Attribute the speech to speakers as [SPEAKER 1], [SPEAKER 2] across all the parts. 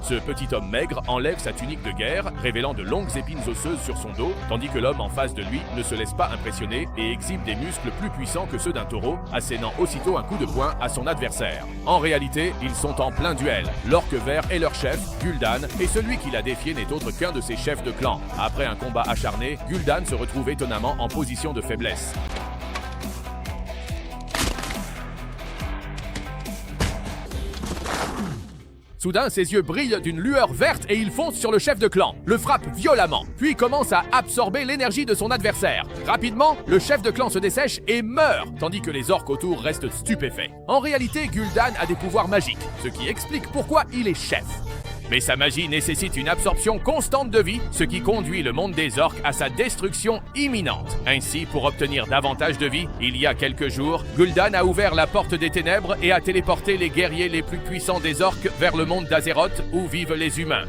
[SPEAKER 1] Ce petit homme maigre enlève sa tunique de guerre, révélant de longues épines osseuses sur son dos, tandis que l'homme en face de lui ne se laisse pas impressionner et exhibe des muscles plus puissants que ceux d'un taureau, assénant aussitôt un coup de poing à son adversaire. En réalité, ils sont en plein duel. L'orque vert est leur chef, Gul'dan, et celui qui l'a défié n'est autre qu'un de ses chefs de clan. Après un combat acharné, Gul'dan se retrouve étonnamment en position de faiblesse. Soudain, ses yeux brillent d'une lueur verte et il fonce sur le chef de clan, le frappe violemment, puis commence à absorber l'énergie de son adversaire. Rapidement, le chef de clan se dessèche et meurt, tandis que les orques autour restent stupéfaits. En réalité, Gul'dan a des pouvoirs magiques, ce qui explique pourquoi il est chef. Mais sa magie nécessite une absorption constante de vie, ce qui conduit le monde des orques à sa destruction imminente. Ainsi, pour obtenir davantage de vie, il y a quelques jours, Gul'dan a ouvert la porte des ténèbres et a téléporté les guerriers les plus puissants des orques vers le monde d'Azeroth où vivent les humains.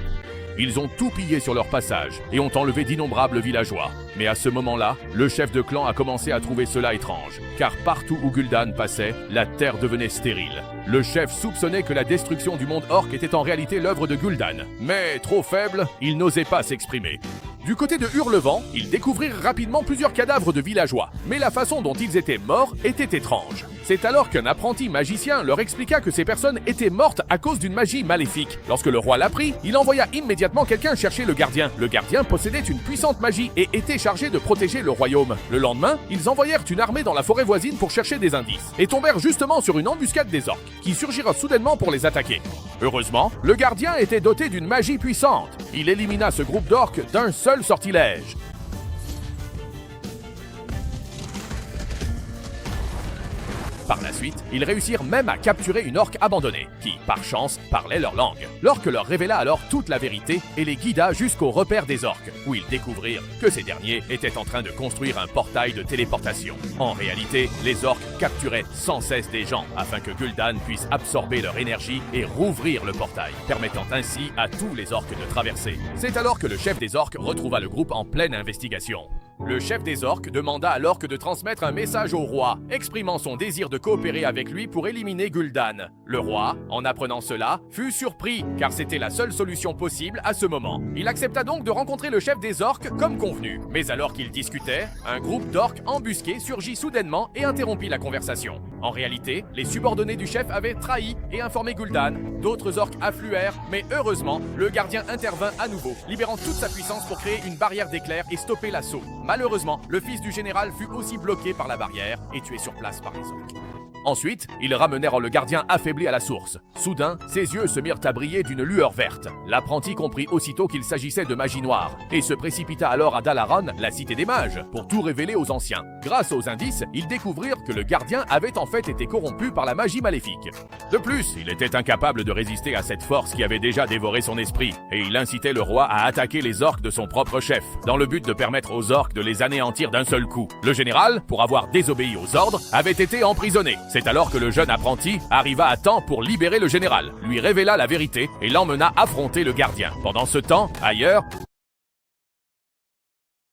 [SPEAKER 1] Ils ont tout pillé sur leur passage et ont enlevé d'innombrables villageois. Mais à ce moment-là, le chef de clan a commencé à trouver cela étrange, car partout où Gul'dan passait, la terre devenait stérile. Le chef soupçonnait que la destruction du monde orc était en réalité l'œuvre de Gul'dan, mais trop faible, il n'osait pas s'exprimer. Du côté de Hurlevent, ils découvrirent rapidement plusieurs cadavres de villageois, mais la façon dont ils étaient morts était étrange. C'est alors qu'un apprenti magicien leur expliqua que ces personnes étaient mortes à cause d'une magie maléfique. Lorsque le roi l'apprit, il envoya immédiatement quelqu'un chercher le gardien. Le gardien possédait une puissante magie et était chargé de protéger le royaume. Le lendemain, ils envoyèrent une armée dans la forêt voisine pour chercher des indices, et tombèrent justement sur une embuscade des orques, qui surgirent soudainement pour les attaquer. Heureusement, le gardien était doté d'une magie puissante. Il élimina ce groupe d'orques d'un seul sortilège. Par la suite, ils réussirent même à capturer une orque abandonnée, qui, par chance, parlait leur langue. L'orque leur révéla alors toute la vérité et les guida jusqu'au repère des orques, où ils découvrirent que ces derniers étaient en train de construire un portail de téléportation. En réalité, les orques capturaient sans cesse des gens, afin que Gul'dan puisse absorber leur énergie et rouvrir le portail, permettant ainsi à tous les orques de traverser. C'est alors que le chef des orques retrouva le groupe en pleine investigation. Le chef des orques demanda à l'orque de transmettre un message au roi, exprimant son désir de coopérer avec lui pour éliminer Gul'dan. Le roi, en apprenant cela, fut surpris, car c'était la seule solution possible à ce moment. Il accepta donc de rencontrer le chef des orques comme convenu. Mais alors qu'ils discutaient, un groupe d'orques embusqués surgit soudainement et interrompit la conversation. En réalité, les subordonnés du chef avaient trahi et informé Gul'dan. D'autres orques affluèrent, mais heureusement, le gardien intervint à nouveau, libérant toute sa puissance pour créer une barrière d'éclairs et stopper l'assaut. Malheureusement, le fils du général fut aussi bloqué par la barrière et tué sur place par les orques. Ensuite, ils ramenèrent le gardien affaibli à la source. Soudain, ses yeux se mirent à briller d'une lueur verte. L'apprenti comprit aussitôt qu'il s'agissait de magie noire et se précipita alors à Dalaran, la cité des mages, pour tout révéler aux anciens. Grâce aux indices, ils découvrirent que le gardien avait en fait été corrompu par la magie maléfique. De plus, il était incapable de résister à cette force qui avait déjà dévoré son esprit, et il incitait le roi à attaquer les orques de son propre chef, dans le but de permettre aux orques de les anéantir d'un seul coup. Le général, pour avoir désobéi aux ordres, avait été emprisonné. C'est alors que le jeune apprenti arriva à temps pour libérer le général, lui révéla la vérité et l'emmena affronter le gardien. Pendant ce temps, ailleurs,